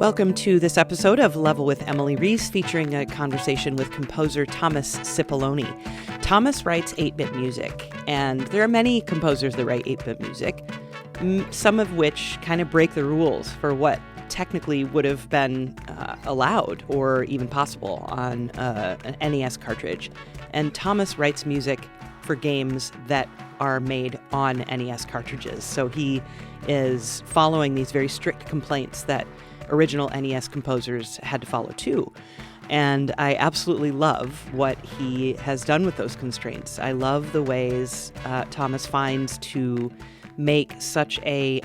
Welcome to this episode of Level with Emily Reese, featuring a conversation with composer Thomas Cipollone. Thomas writes 8-bit music, and there are many composers that write 8-bit music, some of which kind of break the rules for what technically would have been allowed or even possible on an NES cartridge. And Thomas writes music for games that are made on NES cartridges. So he is following these very strict complaints that original NES composers had to follow too. And I absolutely love what he has done with those constraints. I love the ways Thomas finds to make such a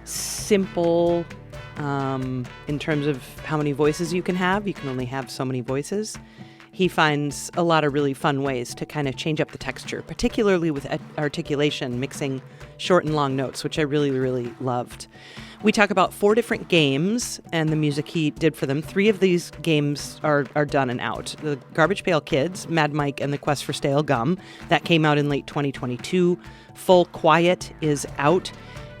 simple, in terms of how many voices you can have. You can only have so many voices. He finds a lot of really fun ways to kind of change up the texture, particularly with articulation, mixing short and long notes, which I really, really loved. We talk about 4 different games and the music he did for them. 3 of these games are done and out. The Garbage Pail Kids, Mad Mike, and the Quest for Stale Gum. That came out in late 2022. Full Quiet is out.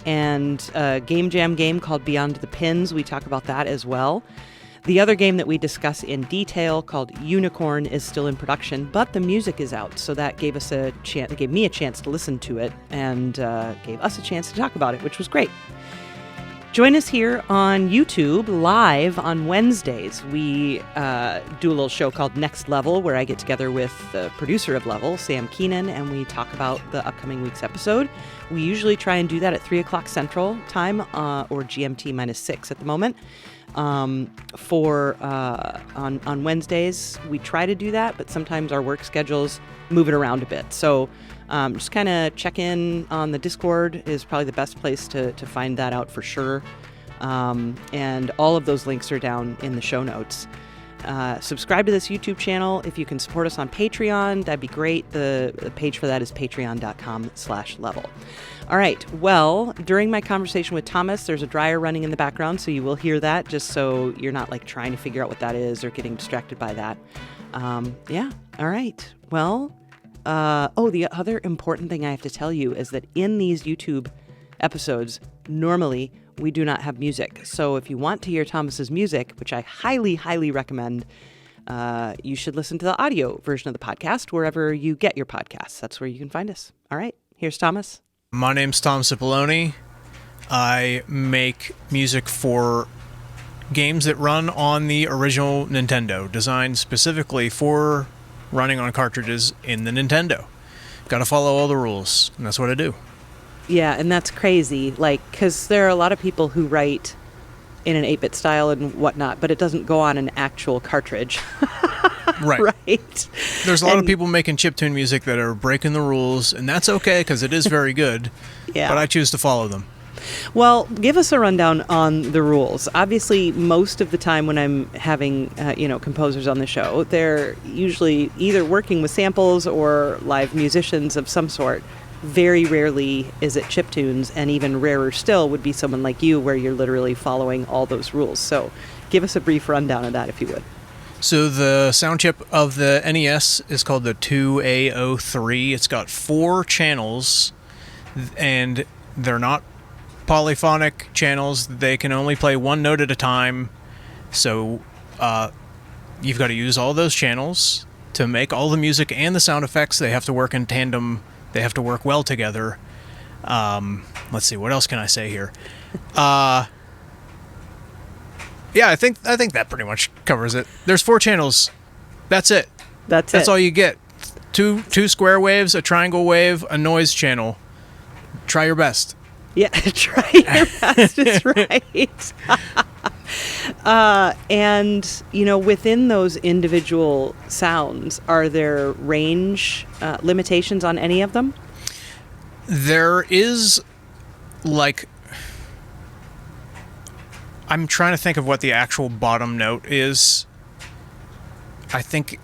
And a Game Jam game called Beyond the Pins. We talk about that as well. The other game that we discuss in detail, called Unicorn, is still in production, but the music is out, so that gave us a chance. It gave me a chance to listen to it, and gave us a chance to talk about it, which was great. Join us here on YouTube live on Wednesdays. We do a little show called Next Level, where I get together with the producer of Level, Sam Keenan, and we talk about the upcoming week's episode. We usually try and do that at 3 o'clock Central Time, or GMT minus 6 at the moment. On Wednesdays, we try to do that, but sometimes our work schedules move it around a bit. So just kind of check in on the Discord is probably the best place to find that out for sure. And all of those links are down in the show notes. Subscribe to this YouTube channel. If you can support us on Patreon, that'd be great. The page for that is patreon.com/level. All right. Well, during my conversation with Thomas, there's a dryer running in the background, so you will hear that, just so you're not like trying to figure out what that is or getting distracted by that. Yeah. All right. Well, the other important thing I have to tell you is that in these YouTube episodes, normally we do not have music. So if you want to hear Thomas's music, which I highly, highly recommend, you should listen to the audio version of the podcast wherever you get your podcasts. That's where you can find us. All right. Here's Thomas. My name's Tom Cipollone. I make music for games that run on the original Nintendo, designed specifically for running on cartridges in the Nintendo. Got to follow all the rules, and that's what I do. Yeah, and that's crazy, because there are a lot of people who write in an 8-bit style and whatnot, but it doesn't go on an actual cartridge. Right. There's a lot of people making chiptune music that are breaking the rules, and that's okay, because it is very good, but I choose to follow them. Well, give us a rundown on the rules. Obviously, most of the time when I'm having, composers on the show, they're usually either working with samples or live musicians of some sort. Very rarely is it chiptunes, and even rarer still would be someone like you, where you're literally following all those rules. So give us a brief rundown of that, if you would. So the sound chip of the NES is called the 2A03. It's got 4 channels, and they're not polyphonic channels. They can only play one note at a time. So you've got to use all those channels to make all the music and the sound effects. They have to work in tandem. They have to work well together. Let's see, what else can I say here? Yeah, I think that pretty much covers it. There's 4 channels. That's it. That's all you get. Two square waves, a triangle wave, a noise channel. Try your best. Yeah, try your best is right. And, within those individual sounds, are there range limitations on any of them? There is, I'm trying to think of what the actual bottom note is. I think,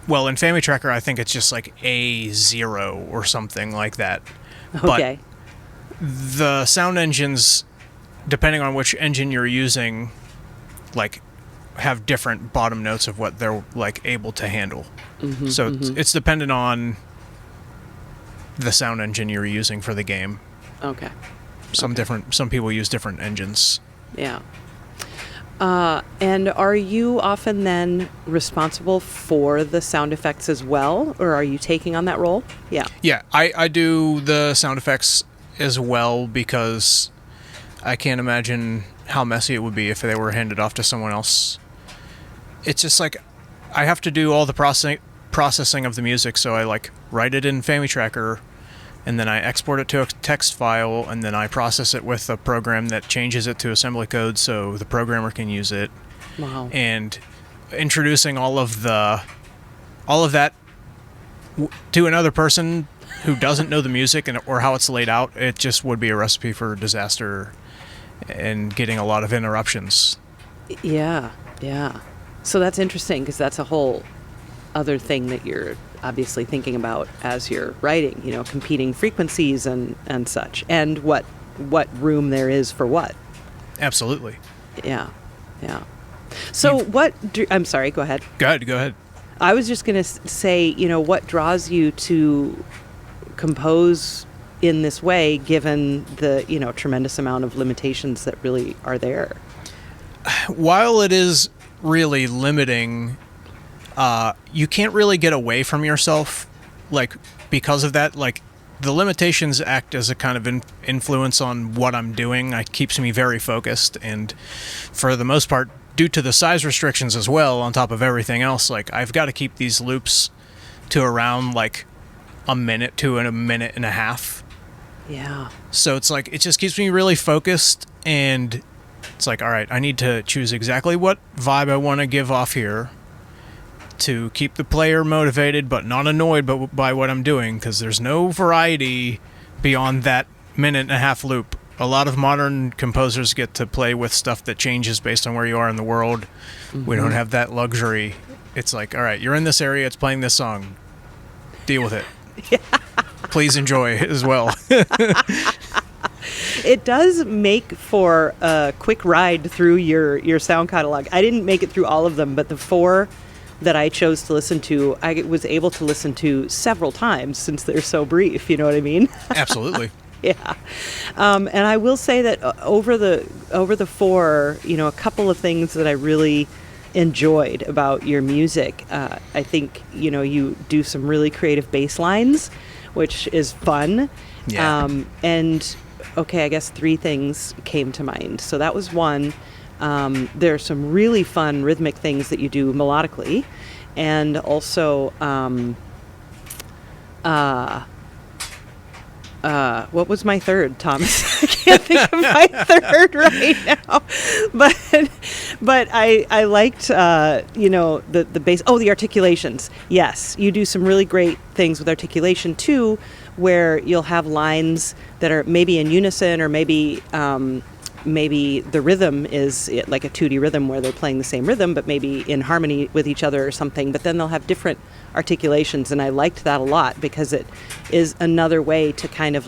in Family Tracker, I think it's just like A0 or something like that. Okay. But the sound engines, depending on which engine you're using, have different bottom notes of what they're able to handle. Mm-hmm, so it's dependent on the sound engine you're using for the game. Okay. Some people use different engines. Yeah. And are you often then responsible for the sound effects as well, or are you taking on that role? Yeah. Yeah, I do the sound effects as well because I can't imagine how messy it would be if they were handed off to someone else. It's just like I have to do all the processing of the music, so I like write it in FamiTracker, and then I export it to a text file, and then I process it with a program that changes it to assembly code so the programmer can use it. Wow. And introducing all of that to another person who doesn't know the music or how it's laid out, it just would be a recipe for disaster and getting a lot of interruptions. Yeah. So that's interesting because that's a whole other thing that you're obviously thinking about as you're writing, competing frequencies and such, and what room there is for what. Absolutely. Yeah. So I'm sorry, go ahead. Go ahead. I was just going to say, what draws you to compose in this way, given the, tremendous amount of limitations that really are there? While it is really limiting, you can't really get away from yourself, because of that. The limitations act as a kind of influence on what I'm doing. It keeps me very focused, and for the most part, due to the size restrictions as well, on top of everything else, I've got to keep these loops to around a minute to a minute and a half. Yeah. So it's it just keeps me really focused, and it's all right, I need to choose exactly what vibe I want to give off here to keep the player motivated but not annoyed by what I'm doing, because there's no variety beyond that minute and a half loop. A lot of modern composers get to play with stuff that changes based on where you are in the world. Mm-hmm. We don't have that luxury. It's all right, you're in this area, it's playing this song. Deal with it. Yeah. Please enjoy as well. It does make for a quick ride through your sound catalog. I didn't make it through all of them, but the 4 that I chose to listen to, I was able to listen to several times since they're so brief. You know what I mean? Absolutely. Yeah. And I will say that over the 4, a couple of things that I really enjoyed about your music. I think, you do some really creative bass lines, which is fun. Yeah. And okay, I guess 3 things came to mind. So that was one. There are some really fun rhythmic things that you do melodically, and also what was my third, Thomas? I can't think of my third right now. But I liked the bass. Oh, the articulations. Yes, you do some really great things with articulation too, where you'll have lines that are maybe in unison, or maybe the rhythm is like a 2D rhythm where they're playing the same rhythm, but maybe in harmony with each other or something. But then they'll have different articulations, and I liked that a lot because it is another way to kind of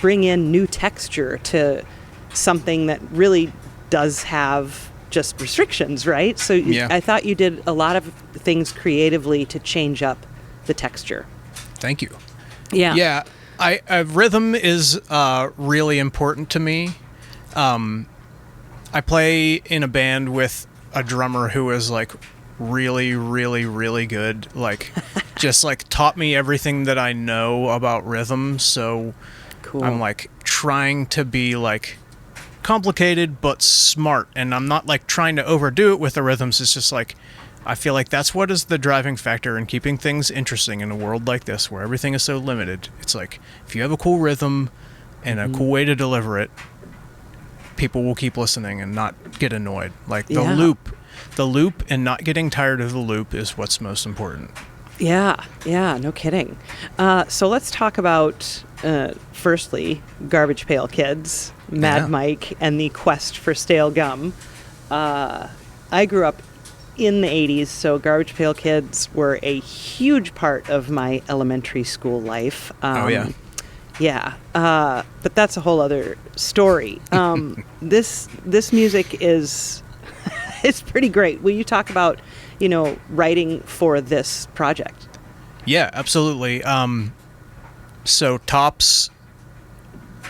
bring in new texture to something that really does have just restrictions, right? So yeah. I thought you did a lot of things creatively to change up the texture. Thank you. Yeah. Yeah. Rhythm is really important to me. I play in a band with a drummer who is really, really, really good. Just taught me everything that I know about rhythm. So cool. I'm trying to be complicated but smart, and I'm not trying to overdo it with the rhythms. It's just I feel that's what is the driving factor in keeping things interesting in a world like this where everything is so limited. It's if you have a cool rhythm and a cool way to deliver it, people will keep listening and not get annoyed. The loop and not getting tired of the loop is what's most important. Yeah, no kidding. So let's talk about, firstly, Garbage Pail Kids, Mad Mike, and the quest for stale gum. I grew up in the 80s, so Garbage Pail Kids were a huge part of my elementary school life. Yeah, but that's a whole other story. This music is it's pretty great. Will you talk about, writing for this project? Yeah, absolutely. So Tops,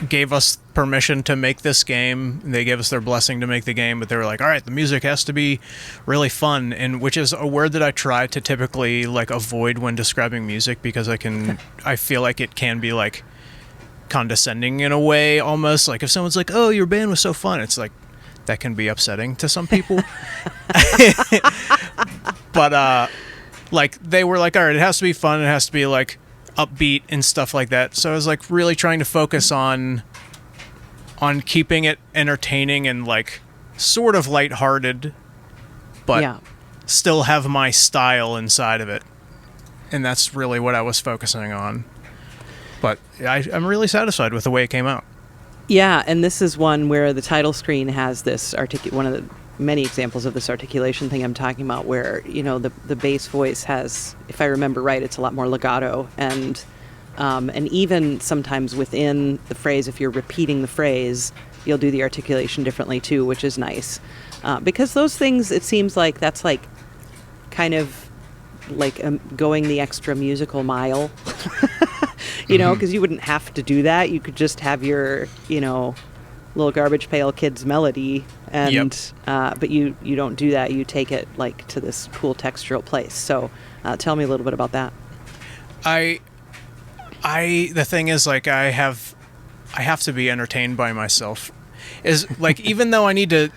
gave us permission to make this game. They gave us their blessing to make the game, but they were like, all right, the music has to be really fun, and which is a word that I try to typically like avoid when describing music, because I feel like it can be like condescending in a way, almost like if someone's like, oh, your band was so fun, it's like that can be upsetting to some people. But like they were like, all right, it has to be fun, it has to be like upbeat and stuff like that. So I was like really trying to focus on keeping it entertaining and like sort of lighthearted, but still have my style inside of it. And that's really what I was focusing on. But I'm really satisfied with the way it came out. Yeah, and this is one where the title screen has this one of the many examples of this articulation thing I'm talking about, where, you know, the bass voice has, if I remember right, it's a lot more legato, and even sometimes within the phrase, if you're repeating the phrase, you'll do the articulation differently too, which is nice. Because those things, it seems like that's like kind of like going the extra musical mile, you know, because you wouldn't have to do that. You could just have your, you know, little Garbage Pail Kids melody, and but you don't do that. You take it like to this cool textural place. So tell me a little bit about that. The thing is, like, I have to be entertained by myself. Is like, even though I need to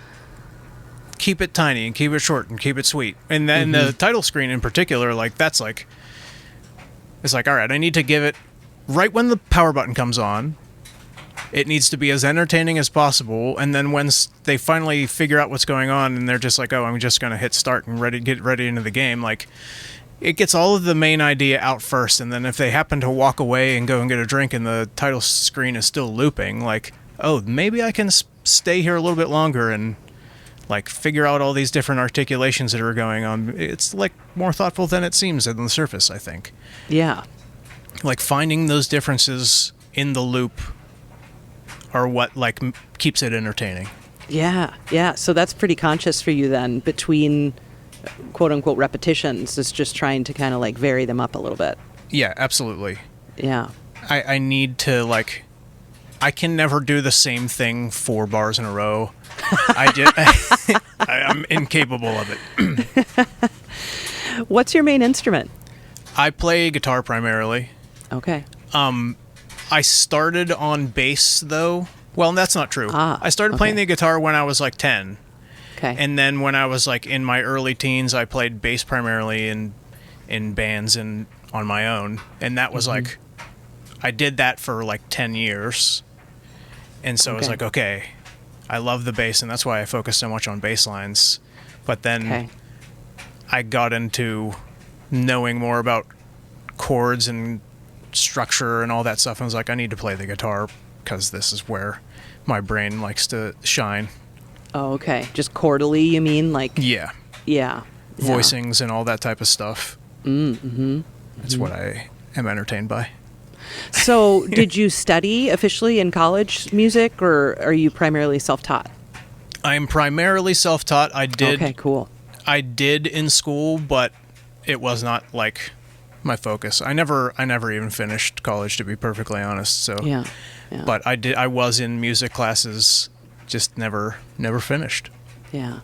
keep it tiny and keep it short and keep it sweet, and then the title screen in particular, like that's like, it's like, all right, I need to give it right when the power button comes on. It needs to be as entertaining as possible, and then when they finally figure out what's going on and they're just like, oh, I'm just going to hit start and get ready into the game, like, it gets all of the main idea out first, and then if they happen to walk away and go and get a drink and the title screen is still looping, like, oh, maybe I can stay here a little bit longer and, like, figure out all these different articulations that are going on. It's, like, more thoughtful than it seems on the surface, I think. Yeah. Like, finding those differences in the loop are what, like, keeps it entertaining. Yeah. So that's pretty conscious for you then, between quote-unquote repetitions, is just trying to kind of, like, vary them up a little bit. Yeah, absolutely. Yeah. I need to, like, I can never do the same thing 4 bars in a row. I'm incapable of it. What's your main instrument? I play guitar primarily. Okay. I started on bass, though. Well, that's not true. I started playing the guitar when I was like 10. Okay. And then when I was like in my early teens, I played bass primarily in bands and on my own. And that was like, I did that for like 10 years. And so I was like, okay, I love the bass, and that's why I focused so much on bass lines. But then I got into knowing more about chords and structure and all that stuff, and was like, I need to play the guitar because this is where my brain likes to shine. Oh, okay. Just chordally, you mean? Like, yeah. Voicings and all that type of stuff. That's what I am entertained by. So did you study officially in college music, or are you primarily self-taught? I'm primarily self-taught. I did. Okay, cool. I did in school, but it was not like my focus. I never even finished college, to be perfectly honest. So yeah. But I was in music classes, just never finished. Yeah.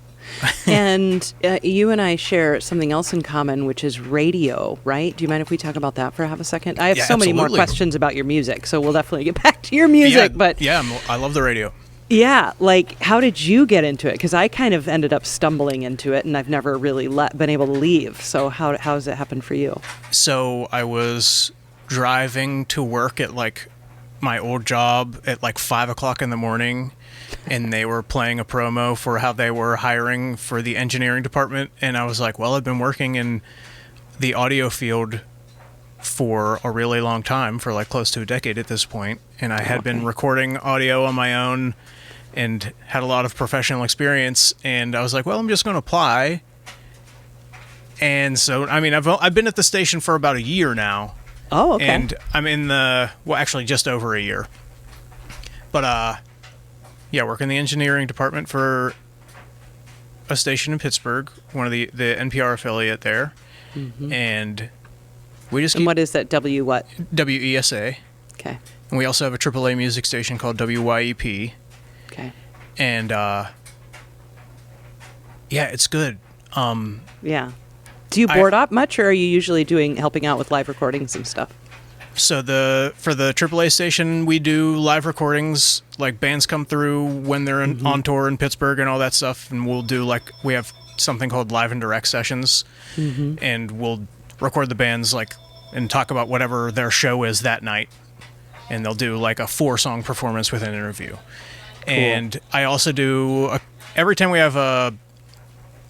And you and I share something else in common, which is radio, right? Do you mind if we talk about that for half a second? I have so many more questions about your music, so we'll definitely get back to your music. I love the radio. Yeah, like, how did you get into it? Because I kind of ended up stumbling into it, and I've never really been able to leave. So how has it happened for you? So I was driving to work at, like, my old job at, like, 5 o'clock in the morning, and they were playing a promo for how they were hiring for the engineering department. And I was like, well, I've been working in the audio field for a really long time, for like close to a decade at this point. And I had been recording audio on my own and had a lot of professional experience. And I was like, well, I'm just going to apply. And so, I mean, I've been at the station for about a year now. Oh, okay. And I'm in actually just over a year. But, work in the engineering department for a station in Pittsburgh, one of the NPR affiliate there. And we just And what is that? What? WESA. Okay. And we also have a AAA music station called WYEP. Okay. And yeah, it's good. Yeah. Do you board up much, or are you usually helping out with live recordings and stuff? So for the AAA station, we do live recordings. Like, bands come through when they're on tour in Pittsburgh and all that stuff, and we have something called live and direct sessions, and we'll record the bands and talk about whatever their show is that night, and they'll do like a 4-song performance with an interview. Cool. And I also do every time we have a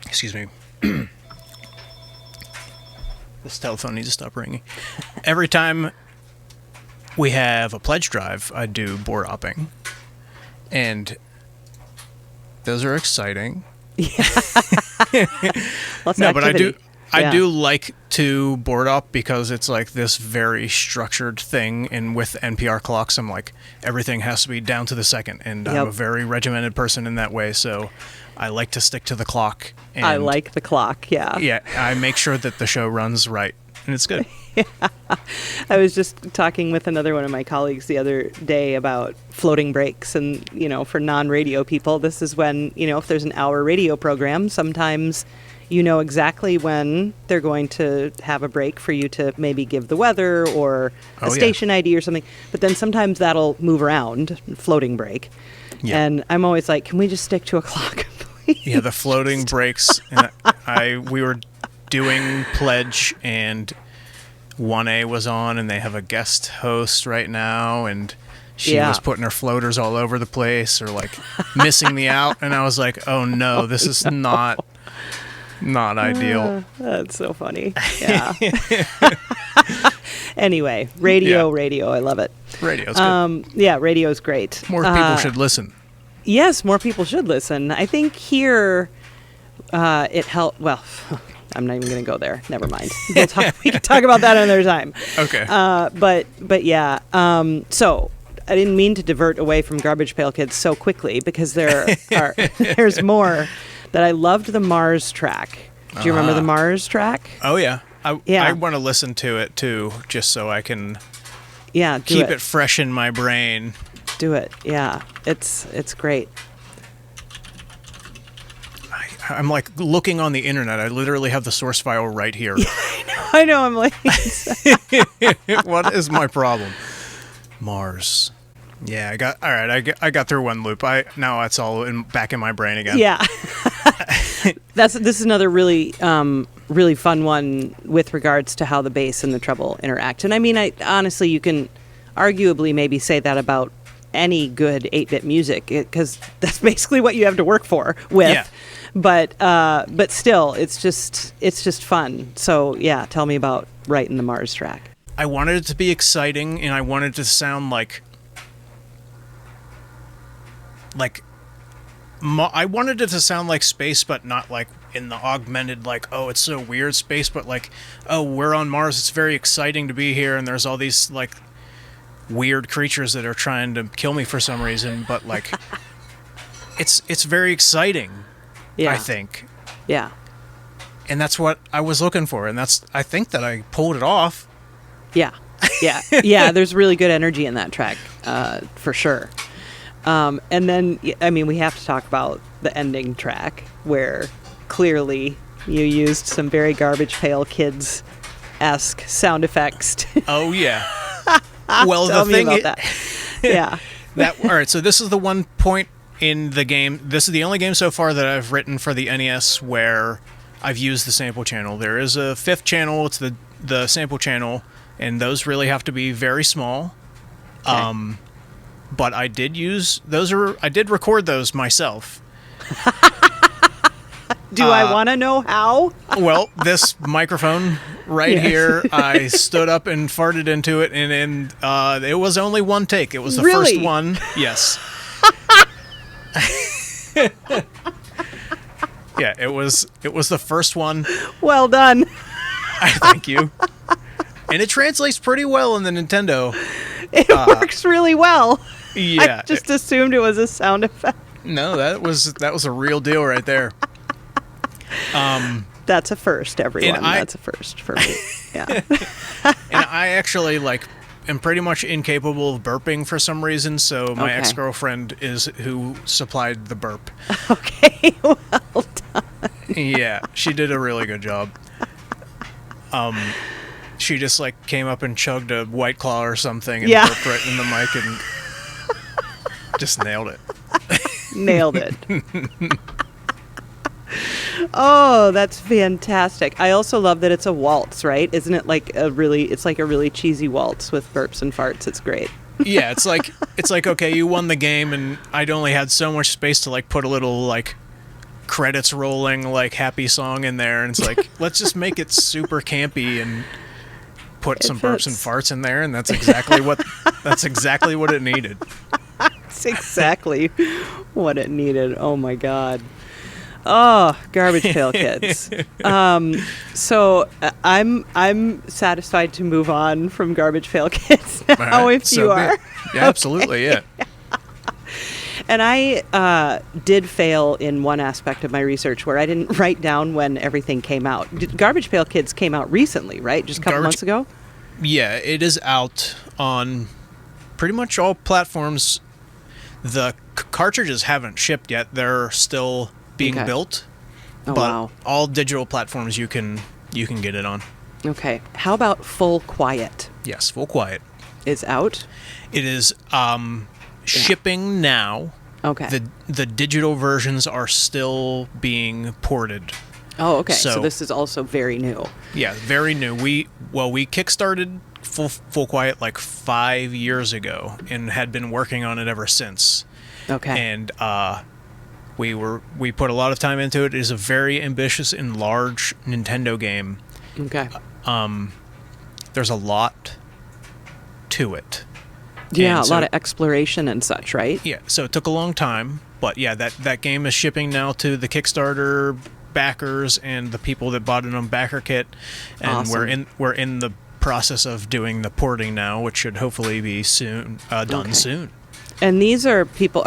excuse me. This telephone needs to stop ringing. Every time we have a pledge drive, I do board hopping. And those are exciting. Yeah. No, but I do like to board up because it's like this very structured thing, and with NPR clocks, I'm like, everything has to be down to the second, and I'm a very regimented person in that way, so I like to stick to the clock. And I like the clock, yeah. Yeah, I make sure that the show runs right, and it's good. Yeah. I was just talking with another one of my colleagues the other day about floating breaks, and, for non-radio people, this is when, if there's an hour radio program, sometimes exactly when they're going to have a break for you to maybe give the weather or a station ID or something. But then sometimes that'll move around, floating break. Yeah. And I'm always like, can we just stick to a clock, please? Yeah, the floating breaks. And we were doing Pledge, and 1A was on, and they have a guest host right now, and she was putting her floaters all over the place, or missing me out. And I was like, oh no, this is not ideal. That's so funny. Yeah. Anyway, radio, I love it. Radio's good. Yeah, radio's great. More people should listen. Yes, more people should listen. I think here it helped. Well, I'm not even going to go there. Never mind. We can talk about that another time. Okay. But yeah. So I didn't mean to divert away from Garbage Pail Kids so quickly, because there's more. That I loved the Mars track. Do you remember the Mars track? Oh, yeah. I want to listen to it, too, just so I can keep it fresh in my brain. Do it, yeah. It's great. I'm looking on the internet. I literally have the source file right here. Yeah, I know. I'm like... What is my problem? Mars. Yeah, I got through one loop. Now it's all back in my brain again. Yeah. This is another really really fun one with regards to how the bass and the treble interact. And I mean, honestly, you can arguably maybe say that about any good 8-bit music, because that's basically what you have to work with. Yeah. But still, it's just fun. So yeah, tell me about writing the Mars track. I wanted it to be exciting, and I wanted it to sound like I wanted it to sound like space, but not like in the augmented, oh, it's so weird space, but oh, we're on Mars, it's very exciting to be here, and there's all these weird creatures that are trying to kill me for some reason, but it's very exciting. I think. Yeah. And that's what I was looking for, and I think that I pulled it off. Yeah. Yeah, there's really good energy in that track, for sure. And then, I mean, we have to talk about the ending track, where clearly you used some very Garbage Pail Kids-esque sound effects. Oh, yeah. Well, Tell the me thing about that. Yeah. All right, so this is the one point in the game. This is the only game so far that I've written for the NES where I've used the sample channel. There is a 5th channel. It's the sample channel, and those really have to be very small. Okay. But I did I did record those myself. Do I want to know how? Well, this microphone right here, I stood up and farted into it, and it was only one take. It was the first one. Yes. Yeah, it was the first one. Well done. Thank you. And it translates pretty well in the Nintendo. It works really well. Yeah. I just assumed it was a sound effect. No, that was a real deal right there. That's a first, everyone. That's a first for me. Yeah. And I actually am pretty much incapable of burping for some reason, so my Okay. ex-girlfriend is who supplied the burp. Okay, well done. Yeah, she did a really good job. She just like came up and chugged a White Claw or something and Yeah. burped right in the mic and just nailed it. Nailed it. Oh, that's fantastic. I also love that it's a waltz, right? Isn't it like it's like a really cheesy waltz with burps and farts. It's great. Yeah, it's like okay, you won the game, and I'd only had so much space to like put a little like credits rolling like happy song in there, and it's like let's just make it super campy and put some burps and fits. farts in there, and that's exactly what it needed. That's exactly what it needed. Oh my God. Oh, Garbage Pail Kids. So I'm satisfied to move on from Garbage Pail Kids now, All right, if so you be are. it. Yeah, absolutely, yeah. And I did fail in one aspect of my research where I didn't write down when everything came out. Garbage Pail Kids came out recently, right? Just a couple months ago? Yeah, it is out on pretty much all platforms. The cartridges haven't shipped yet. They're still being built. Oh, but wow. all digital platforms you can get it on. Okay. How about Full Quiet? Yes, Full Quiet. Is out? It is shipping now. Okay. The digital versions are still being ported. Oh, okay. So So this is also very new. Yeah, very new. We kickstarted Full Quiet like 5 years ago and had been working on it ever since. Okay. And we put a lot of time into it. It is a very ambitious and large Nintendo game. Okay. There's a lot to it. Yeah, And a lot of exploration and such, right? Yeah, so it took a long time, but yeah, that game is shipping now to the Kickstarter backers and the people that bought it on backer kit, and Awesome. we're in the process of doing the porting now, which should hopefully be soon done soon. And these are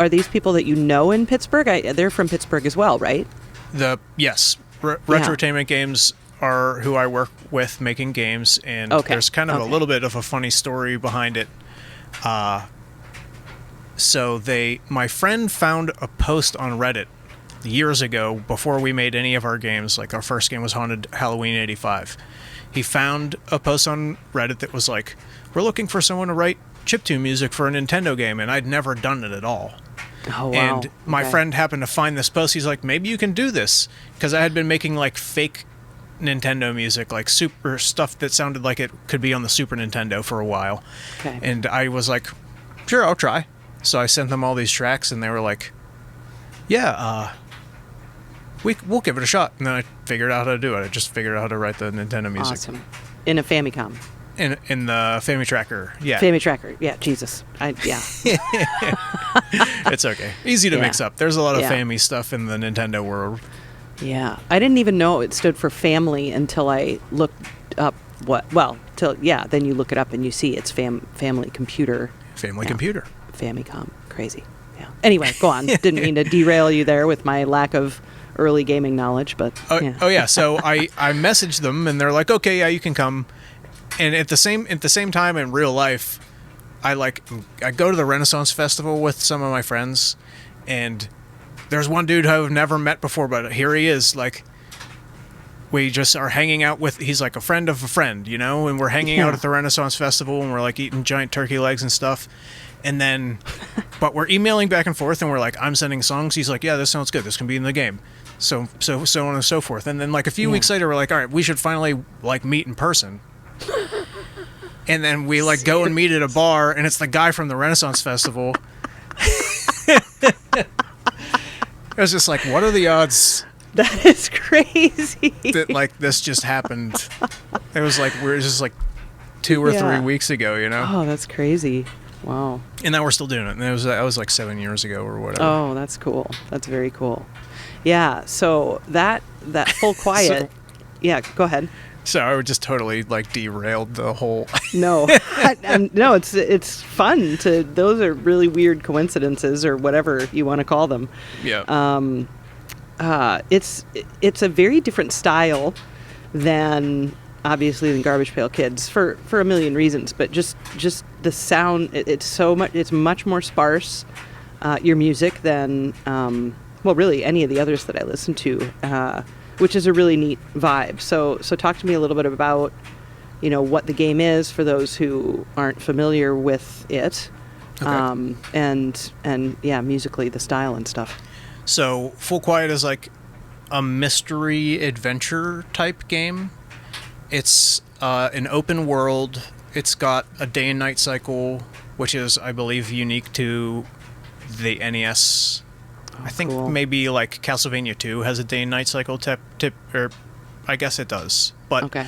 these people that you know in Pittsburgh? They're from Pittsburgh as well, right? Retrotainment Games are who I work with making games, and there's kind of a little bit of a funny story behind it. So my friend found a post on Reddit years ago before we made any of our games. Like our first game was Haunted Halloween 85. He found a post on Reddit that was like, "We're looking for someone to write chiptune music for a Nintendo game," and I'd never done it at all. Oh, wow. And my friend happened to find this post. He's like, "Maybe you can do this," because I had been making like fake Nintendo music, like super stuff that sounded like it could be on the Super Nintendo for a while. Okay. And I was like, "Sure, I'll try." So I sent them all these tracks, and they were like, "Yeah, we'll give it a shot." And then I figured out how to do it. I just figured out how to write the Nintendo music. Awesome. In a Famicom. In the Family Tracker, yeah. Family Tracker. Yeah, Jesus. Yeah. It's okay. Easy to mix up. There's a lot of Family stuff in the Nintendo world. Yeah. I didn't even know it stood for family until I looked up then you look it up and you see it's Family Computer. Family Computer. Famicom. Crazy. Yeah. Anyway, go on. Didn't mean to derail you there with my lack of early gaming knowledge, but Oh yeah, so I messaged them and they're like, "Okay, yeah, you can come." And at the same time in real life, I go to the Renaissance Festival with some of my friends, and there's one dude who I've never met before, but here he is. Like, we just are hanging out with. He's like a friend of a friend, you know. And we're hanging out at the Renaissance Festival, and we're like eating giant turkey legs and stuff. And then, but we're emailing back and forth, and we're like, I'm sending songs. He's like, "Yeah, this sounds good. This can be in the game." So on and so forth. And then like a few weeks later, we're like, "All right, we should finally like meet in person." And then we like go and meet at a bar, and it's the guy from the Renaissance Festival. It was just like, what are the odds that is crazy that like this just happened? It was like we're just like 2 or 3 weeks ago, you know? Oh, that's crazy. Wow. And now we're still doing it. And that was like 7 years ago or whatever. Oh, that's cool. That's very cool. Yeah. So that Full Quiet. Yeah. Go ahead. So I just totally like derailed the whole. No, no. It's fun to. Those are really weird coincidences or whatever you want to call them. Yeah. It's a very different style than obviously than Garbage Pail Kids for a million reasons, but just the sound, it's much more sparse, your music, than really any of the others that I listen to, which is a really neat vibe. So talk to me a little bit about, what the game is for those who aren't familiar with it. Okay. And musically the style and stuff. So Full Quiet is like a mystery adventure type game. It's an open world. It's got a day and night cycle, which is, I believe, unique to the NES. I think cool. maybe like Castlevania 2 has a day and night cycle tip, or I guess it does, but Okay.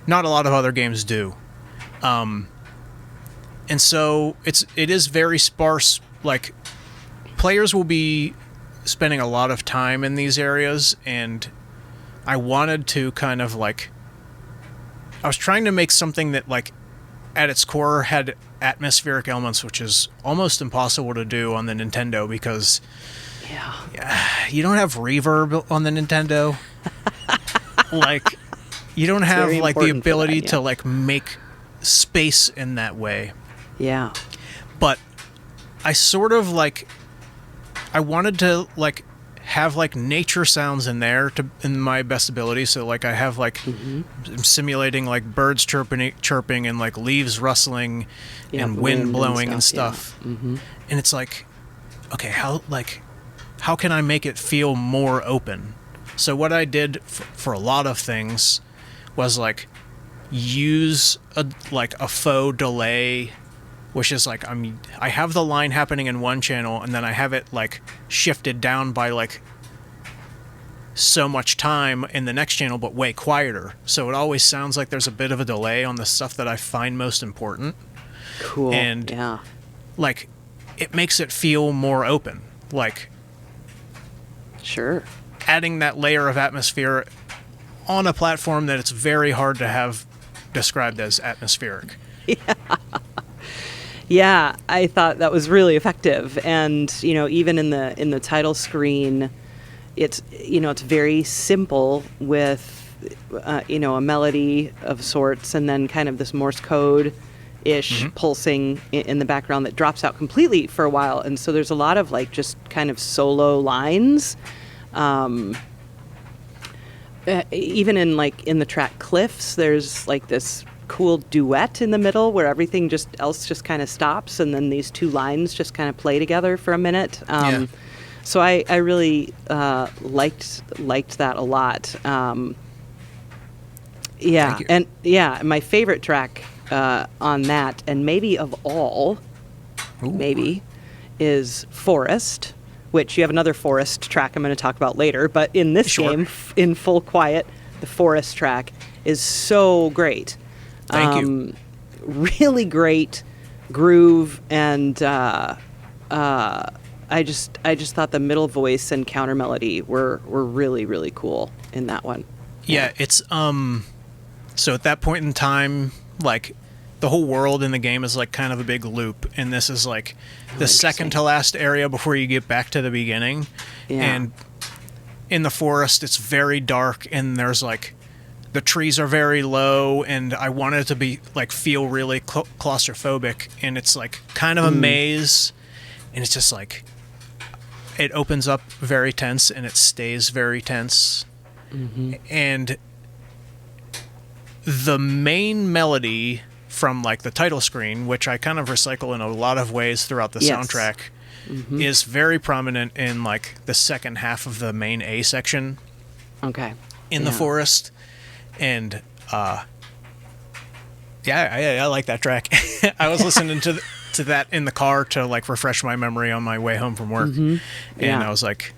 not a lot of other games do. And so it is very sparse. Like, players will be spending a lot of time in these areas, and I wanted to kind of like, I was trying to make something that like at its core had atmospheric elements, which is almost impossible to do on the Nintendo because you don't have reverb on the Nintendo. Like, you don't have like the ability to like make space in that way. Yeah. But I sort of like, I wanted to like have like nature sounds in there in my best ability. So like I have like I'm simulating like birds chirping and like leaves rustling and wind blowing and stuff. Yeah. Mm-hmm. And it's like, okay, how can I make it feel more open? So what I did for a lot of things was like use a faux delay, which is like I have the line happening in one channel and then I have it like shifted down by like so much time in the next channel, but way quieter. So it always sounds like there's a bit of a delay on the stuff that I find most important. Cool. And yeah, like it makes it feel more open. Like, sure, adding that layer of atmosphere on a platform that it's very hard to have described as atmospheric. Yeah, I thought that was really effective, and even in the title screen, it's it's very simple with a melody of sorts, and then kind of this Morse code ish pulsing in the background that drops out completely for a while, and so there's a lot of like just kind of solo lines. Even in the track Cliffs, there's like this cool duet in the middle where everything else just kind of stops, and then these two lines just kind of play together for a minute. So I really liked that a lot. My favorite track on that, and maybe of all, is Forest, which you have another Forest track I'm going to talk about later. But in this game, in Full Quiet, the Forest track is so great. Thank you. Really great groove, and I just thought the middle voice and counter melody were really, really cool in that one. Yeah, it's so at that point in time, like the whole world in the game is like kind of a big loop, and this is like the second to last area before you get back to the beginning. Yeah. And in the forest, it's very dark, and there's like the trees are very low, and I wanted it to be like feel really claustrophobic, and it's like kind of a maze, and it's just like it opens up very tense and it stays very tense. And the main melody from like the title screen, which I kind of recycle in a lot of ways throughout the soundtrack, is very prominent in like the second half of the main A section. Okay. In the forest. And I like that track. I was listening to that in the car to like refresh my memory on my way home from work, and I was like,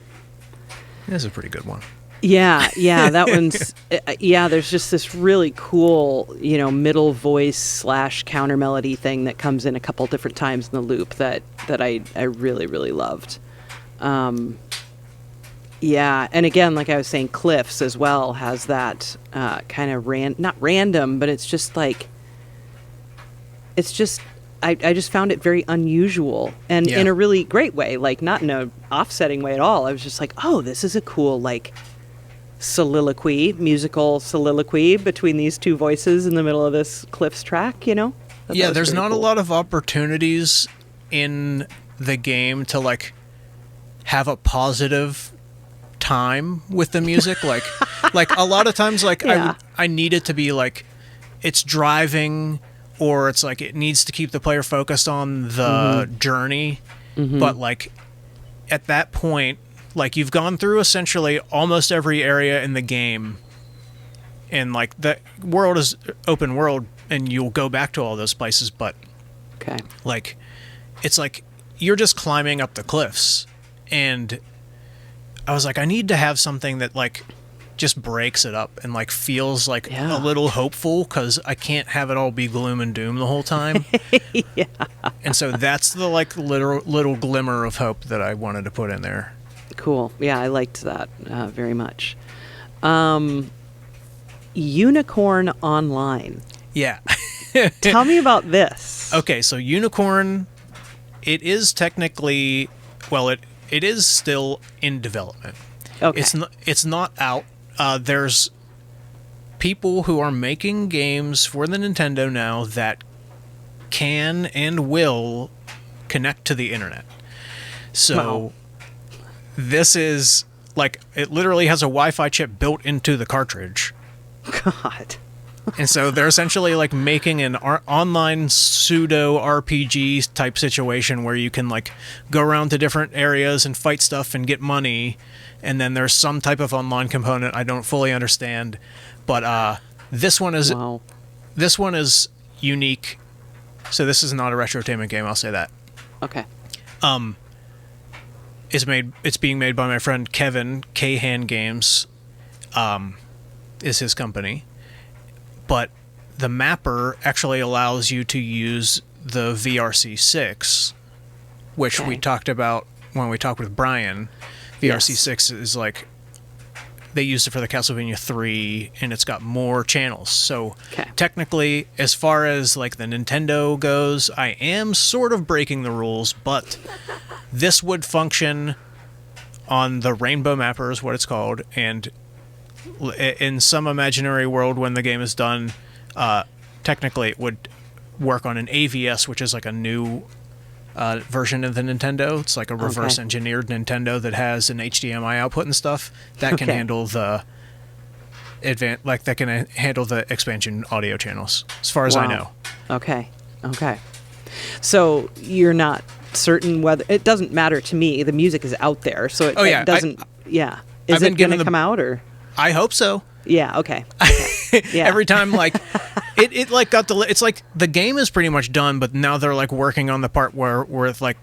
"This is a pretty good one." Yeah, that one's there's just this really cool, middle voice / counter melody thing that comes in a couple different times in the loop that I really, really loved. Yeah, and again, like I was saying, Cliffs as well has that kind of not random, but it's just like, I just found it very unusual, and in a really great way, like not in a offsetting way at all. I was just like, oh, this is a cool, like, musical soliloquy between these two voices in the middle of this Cliffs track, you know? Yeah, there's not a lot of opportunities in the game to, like, have a positive time with the music. Like a lot of times, like, I need it to be, like, it's driving, or it's, like, it needs to keep the player focused on the journey. But, like, at that point, like, you've gone through essentially almost every area in the game, and, like, the world is open world, and you'll go back to all those places, but like, it's like you're just climbing up the cliffs, and I was like, I need to have something that, like, just breaks it up and, like, feels like a little hopeful, because I can't have it all be gloom and doom the whole time. And so that's the, like, little glimmer of hope that I wanted to put in there. Cool. Yeah, I liked that very much. Unicorn Online. Yeah. Tell me about this. Okay, so Unicorn, it is technically, well, it is still in development. Okay. It's not out. There's people who are making games for the Nintendo now that can and will connect to the internet. So this is, like, it literally has a Wi-Fi chip built into the cartridge. God. And so they're essentially, like, making an online pseudo RPG type situation where you can, like, go around to different areas and fight stuff and get money. And then there's some type of online component I don't fully understand. But this one is unique. So this is not a retrotainment game, I'll say that. Okay. It's being made by my friend Kevin, K-Han Games, is his company. But the mapper actually allows you to use the VRC6, which we talked about when we talked with Brian. VRC6 is, like, they used it for the Castlevania 3, and it's got more channels. So technically, as far as, like, the Nintendo goes, I am sort of breaking the rules, but this would function on the Rainbow Mapper is what it's called, and in some imaginary world when the game is done, technically it would work on an AVS, which is, like, a new version of the Nintendo. It's like a reverse engineered Nintendo that has an HDMI output and stuff that can handle the handle the expansion audio channels, as far as I know. Okay. So you're not certain whether, it doesn't matter to me. The music is out there, so it doesn't. Is it going to come out, or? I hope so. Yeah. Okay. Yeah. Every time, like, it like got it's like the game is pretty much done, but now they're, like, working on the part where like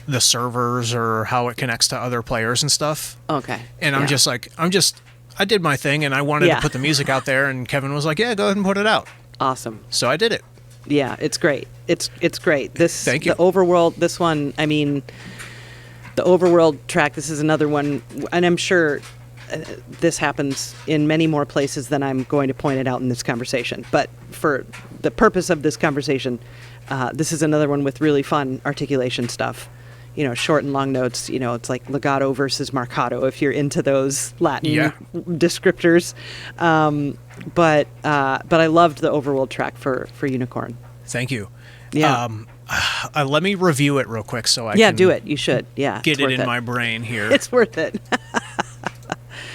the servers or how it connects to other players and stuff. Okay. And I'm just like, I did my thing, and I wanted to put the music out there, and Kevin was like, yeah, go ahead and put it out. Awesome. So I did it. Yeah, it's great. It's great. Thank you. The overworld, this one, I mean, the overworld track, this is another one, and I'm sure this happens in many more places than I'm going to point it out in this conversation. But for the purpose of this conversation, this is another one with really fun articulation stuff. You know, short and long notes. You know, it's like legato versus marcato if you're into those Latin descriptors. But I loved the overworld track for Unicorn. Thank you. Yeah. Let me review it real quick so I can do it. You should. Yeah. Get it in my brain here. It's worth it.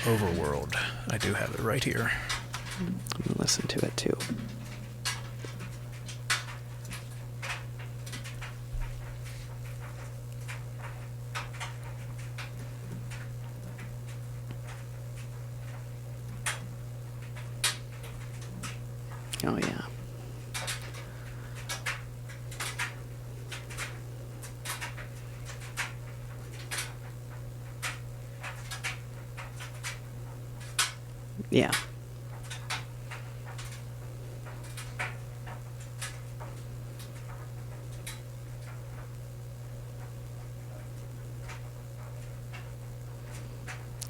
Overworld. I do have it right here. I'm gonna listen to it too. Oh yeah. Yeah.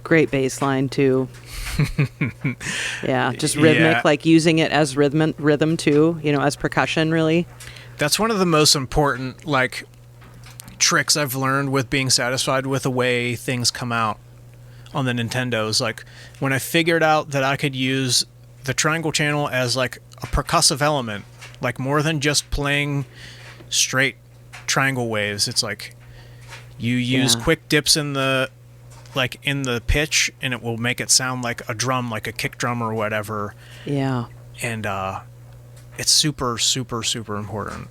Great bass line too. Yeah, just rhythmic, like using it as rhythm too, you know, as percussion really. That's one of the most important, like, tricks I've learned with being satisfied with the way things come out on the Nintendos. Like, when I figured out that I could use the triangle channel as like a percussive element, like more than just playing straight triangle waves. It's like you use quick dips in the pitch, and it will make it sound like a drum, like a kick drum or whatever. Yeah. And it's super, super, super important.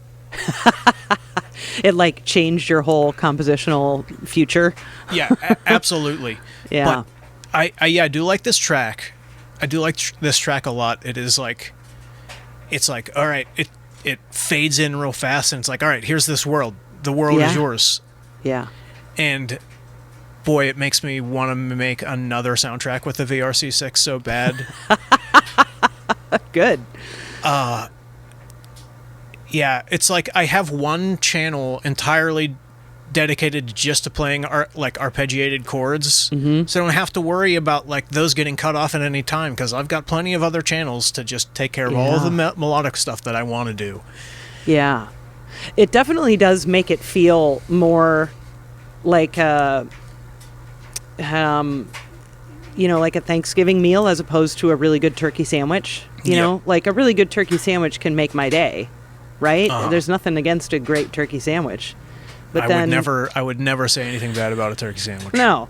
It like changed your whole compositional future. Yeah, absolutely. Yeah. But I do like this track. I do like this track a lot. It is like, it's like, all right, it fades in real fast, and it's like, all right, here's this world. The world is yours. Yeah. And boy, it makes me want to make another soundtrack with the VRC6 so bad. Good. Yeah, it's like I have one channel entirely dedicated just to playing arpeggiated chords, so I don't have to worry about like those getting cut off at any time, because I've got plenty of other channels to just take care of all of the melodic stuff that I want to do. Yeah. It definitely does make it feel more like a like a Thanksgiving meal as opposed to a really good turkey sandwich. You know, like a really good turkey sandwich can make my day, right? There's nothing against a great turkey sandwich. But I would never say anything bad about a turkey sandwich. No.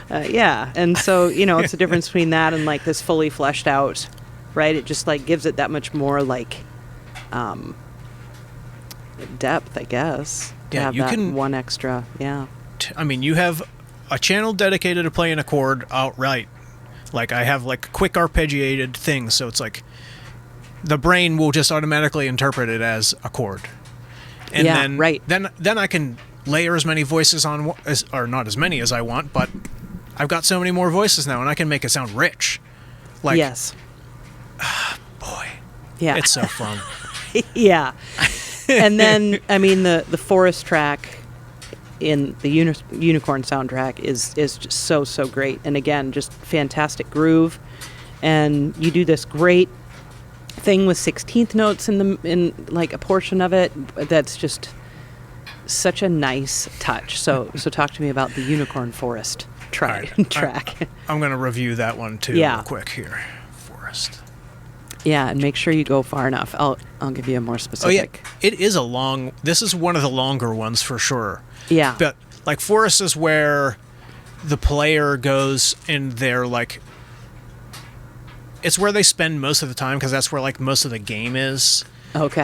Yeah. And so, it's the difference between that and like this fully fleshed out, right? It just like gives it that much more like depth, I guess. To have that one extra. Yeah. I mean, you have a channel dedicated to playing a chord outright. Like I have like quick arpeggiated things, so it's like the brain will just automatically interpret it as a chord. And then I can layer as many voices on, or not as many as I want, but I've got so many more voices now, and I can make it sound rich. Like, yes. Boy. Yeah. It's so fun. Yeah. And then, I mean, the forest track in the Unicorn soundtrack is just so great. And again, just fantastic groove. And you do this great thing with 16th notes in like a portion of it that's just such a nice touch. So talk to me about the Unicorn Forest track. I'm going to review that one too real quick here. Forest. Yeah, and make sure you go far enough. I'll give you a more specific. Oh yeah, it is this is one of the longer ones for sure. Yeah. But like Forest is where the player goes in their like, it's where they spend most of the time, because that's where like most of the game is. Okay.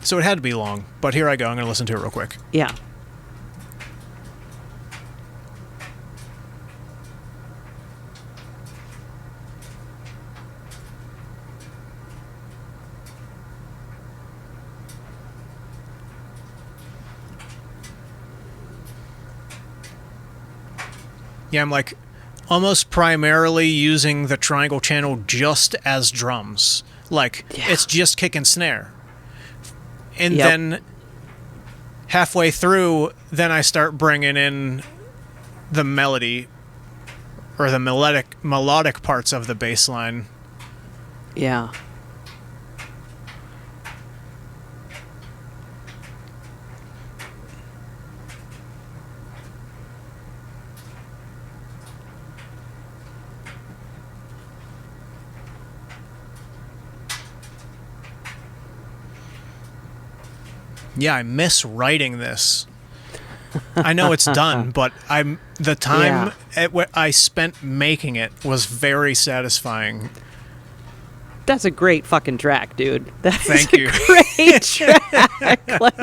So it had to be long, but here I go. I'm going to listen to it real quick. Yeah. Yeah, I'm like almost primarily using the triangle channel just as drums. Like, it's just kick and snare. And then halfway through, then I start bringing in the melody or the melodic parts of the bass line. Yeah. Yeah, I miss writing this. I know it's done, but the time I spent making it was very satisfying. That's a great fucking track, dude. Thank you. Great track. Like,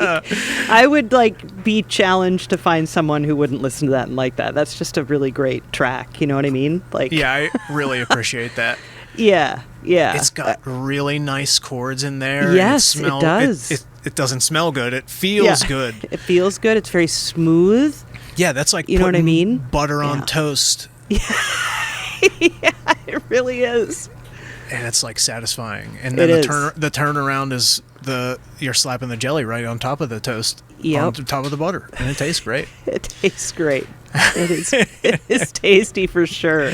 I would like be challenged to find someone who wouldn't listen to that and like that. That's just a really great track. You know what I mean? Like, yeah, I really appreciate that. Yeah. It's got really nice chords in there. Yes, it does. It doesn't smell good. It feels good. It feels good. It's very smooth. Yeah, that's like you know what I mean? Butter on toast. Yeah, it really is. And it's like satisfying. And then the turnaround is you're slapping the jelly right on top of the toast, on top of the butter, and it tastes great. It tastes great. It is tasty for sure.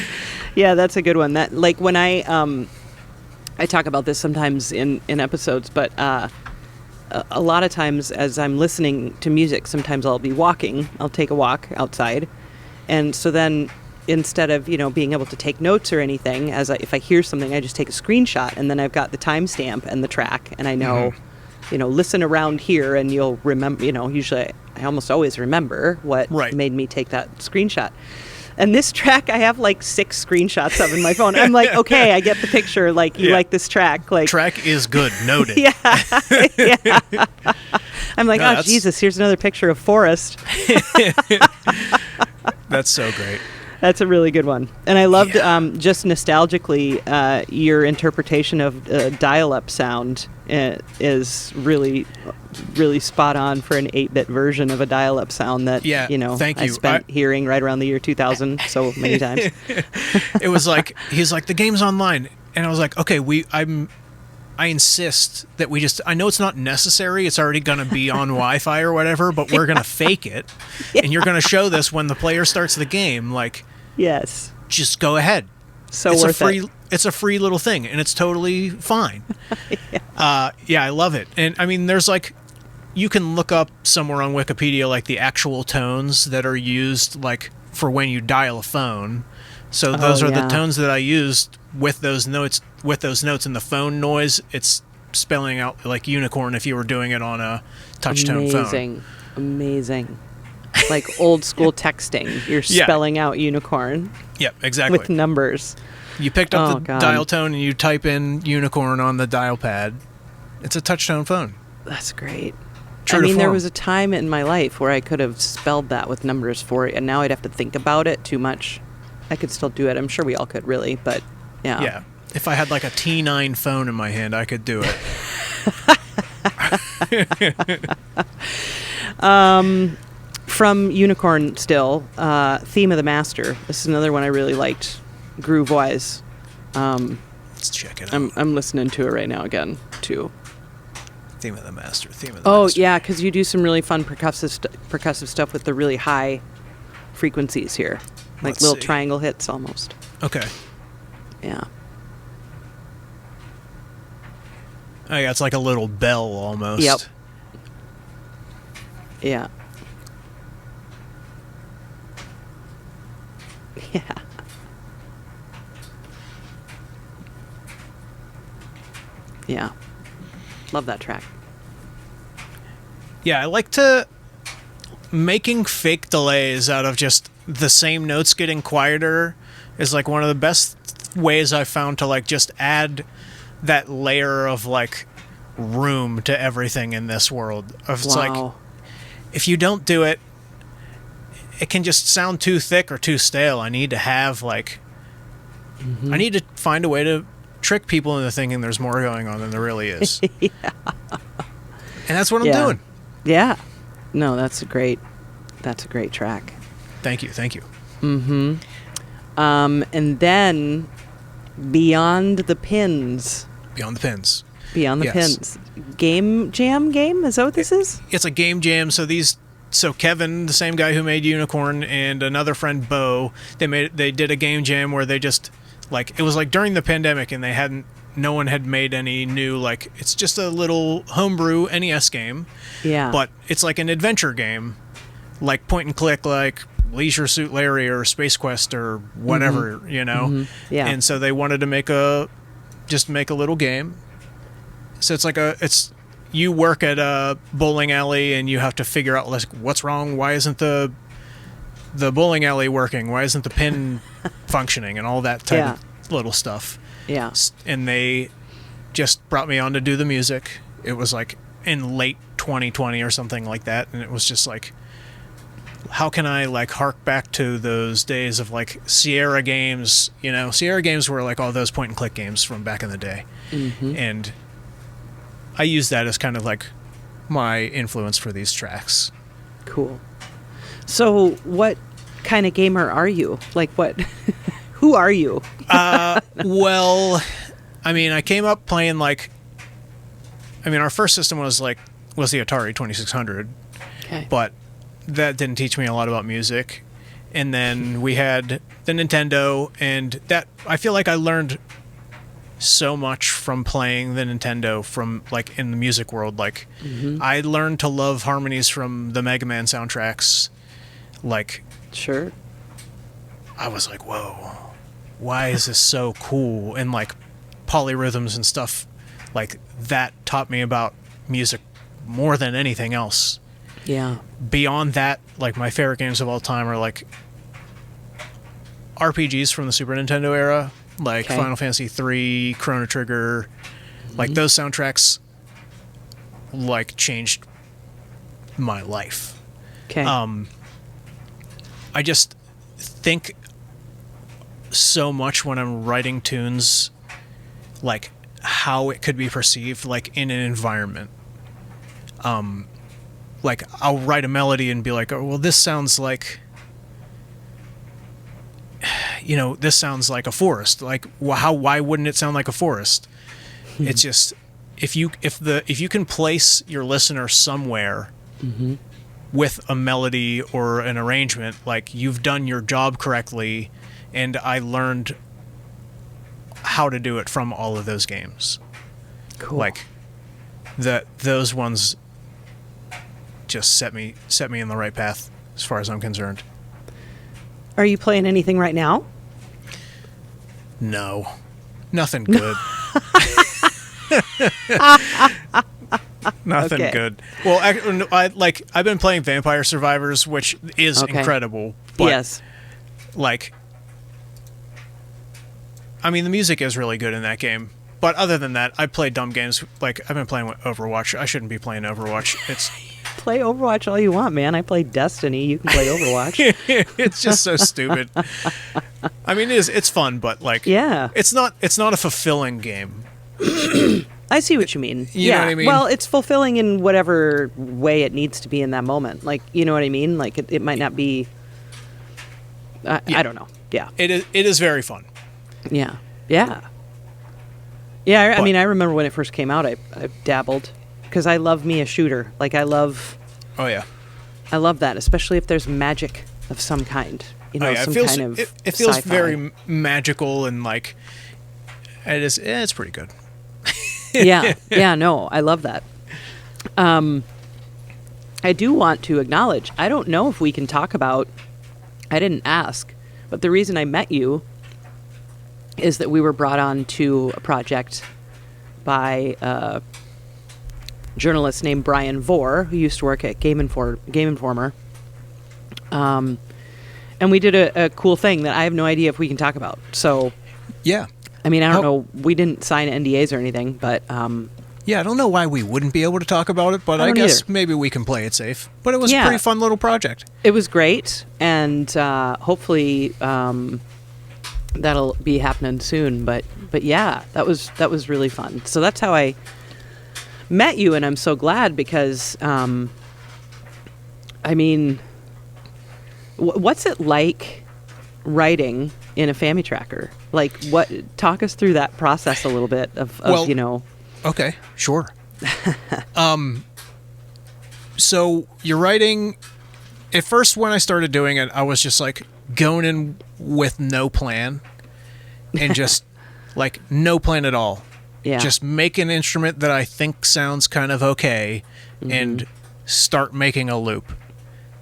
Yeah, that's a good one. That like when I talk about this sometimes in episodes, but a lot of times as I'm listening to music, sometimes I'll be walking. I'll take a walk outside, and so then instead of, being able to take notes or anything, if I hear something, I just take a screenshot, and then I've got the timestamp and the track, and I know, listen around here, and you'll remember, usually I almost always remember what made me take that screenshot. And this track, I have like 6 screenshots of in my phone. I'm like, okay, I get the picture. Like, you like this track. Like, track is good. Noted. Yeah. I'm like, Jesus, here's another picture of Forrest. That's so great. That's a really good one. And I loved, just nostalgically, your interpretation of dial-up sound is really, really spot on for an 8-bit version of a dial-up sound that, I spent hearing right around the year 2000 so many times. It was like, he's like, the game's online. And I was like, okay, I insist that I know it's not necessary. It's already going to be on Wi-Fi or whatever, but we're going to fake it. Yeah. And you're going to show this when the player starts the game. Like, yes, just go ahead. So it's worth it. It's a free little thing, and it's totally fine. I love it. And I mean, there's like, you can look up somewhere on Wikipedia like the actual tones that are used like for when you dial a phone. So those are the tones that I used with those notes. With those notes and the phone noise, it's spelling out like unicorn if you were doing it on a touch-tone phone. Amazing. Like old school texting. You're spelling out unicorn. Yep, exactly. With numbers. You picked up the dial tone and you type in unicorn on the dial pad. It's a touch-tone phone. That's great. There was a time in my life where I could have spelled that with numbers for it, and now I'd have to think about it too much. I could still do it. I'm sure we all could, really, but yeah. Yeah. If I had like a T9 phone in my hand, I could do it. From Unicorn still, Theme of the Master. This is another one I really liked, groove-wise. Let's check it out. I'm listening to it right now again, too. Theme of the Master. Master. Oh, yeah, because you do some really fun percussive stuff with the really high frequencies here. Like little triangle hits, almost. Okay. Yeah. Oh, yeah, it's like a little bell, almost. Yep. Yeah. Yeah. Yeah. Love that track. Yeah, I like to... Making fake delays out of just the same notes getting quieter is like one of the best ways I've found to like just add that layer of like room to everything in this world. It's like, if you don't do it, it can just sound too thick or too stale. I need to have like, I need to find a way to trick people into thinking there's more going on than there really is. Yeah. And that's what I'm doing. Yeah. No, that's a great track. Thank you. Mm-hmm. And then Beyond the Pins. Beyond the Pins. Game Jam game? Is that what this is? It's a game jam. So Kevin, the same guy who made Unicorn, and another friend, Bo, they did a game jam where they just like, it was like during the pandemic, and no one had made any new, like, it's just a little homebrew NES game. Yeah. But it's like an adventure game, like point and click, like Leisure Suit Larry or Space Quest or whatever, you know? Mm-hmm. Yeah. And so they wanted to make a little game. So it's like you work at a bowling alley and you have to figure out, like, what's wrong? Why isn't the bowling alley working? Why isn't the pin functioning? And all that type of little stuff. Yeah. And they just brought me on to do the music. It was like in late 2020 or something like that. And it was just like, how can I like hark back to those days of like Sierra games? You know, Sierra games were like all those point and click games from back in the day. Mm-hmm. And I use that as kind of like my influence for these tracks. Cool. So what kind of gamer are you? Like what... Who are you? Well, I mean, I came up playing our first system was the Atari 2600. Okay. But that didn't teach me a lot about music. And then we had the Nintendo, and that I feel like I learned so much from playing the Nintendo from like in the music world. Like I learned to love harmonies from the Mega Man soundtracks. Like, sure. I was like, whoa, why is this so cool? And like polyrhythms and stuff like that taught me about music more than anything else. Yeah. Beyond that, like my favorite games of all time are like RPGs from the Super Nintendo era, like Final Fantasy III, Chrono Trigger. Like those soundtracks like changed my life. Okay. I just think so much when I'm writing tunes, like how it could be perceived, like in an environment. Like I'll write a melody and be like, oh, well, this sounds like, you know, this sounds like a forest. Like, why wouldn't it sound like a forest? It's just, if you can place your listener somewhere with a melody or an arrangement, like you've done your job correctly. And I learned how to do it from all of those games. Cool. Like those ones just set me in the right path as far as I'm concerned. Are you playing anything right now? No. Nothing good. Nothing good. Well, I've been playing Vampire Survivors, which is incredible. But yes. Like, I mean, the music is really good in that game. But other than that, I play dumb games. Like, I've been playing Overwatch. I shouldn't be playing Overwatch. Play Overwatch all you want, man. I play Destiny. You can play Overwatch. It's just so stupid. I mean, it's fun, but like, yeah, it's not a fulfilling game. I see what you mean. You know what I mean? Well, it's fulfilling in whatever way it needs to be in that moment. Like, you know what I mean? Like, it might not be. I don't know. Yeah. It is very fun. Yeah. Yeah. Yeah. I mean, I remember when it first came out, I dabbled because I love me a shooter. Like, I love. Oh yeah. I love that, especially if there's magic of some kind. You know, some kind of. It feels sci-fi. very magical and like. It is. It's pretty good. Yeah. Yeah. No, I love that. I do want to acknowledge. I don't know if we can talk about. I didn't ask, but the reason I met you is that we were brought on to a project by a journalist named Brian Vore, who used to work at Game Informer. And we did a cool thing that I have no idea if we can talk about. So, yeah. I mean, I don't know. We didn't sign NDAs or anything, but... yeah, I don't know why we wouldn't be able to talk about it, but I guess maybe we can play it safe. But it was a pretty fun little project. It was great, and hopefully that'll be happening soon. But yeah, that was really fun. So that's how I met you, and I'm so glad because, I mean, what's it like writing in a Family Tracker? Like, talk us through that process a little bit of you know. Okay, sure. So you're writing. At first, when I started doing it, I was just like going in with no plan, and just like no plan at all. Yeah. Just make an instrument that I think sounds kind of okay, and start making a loop.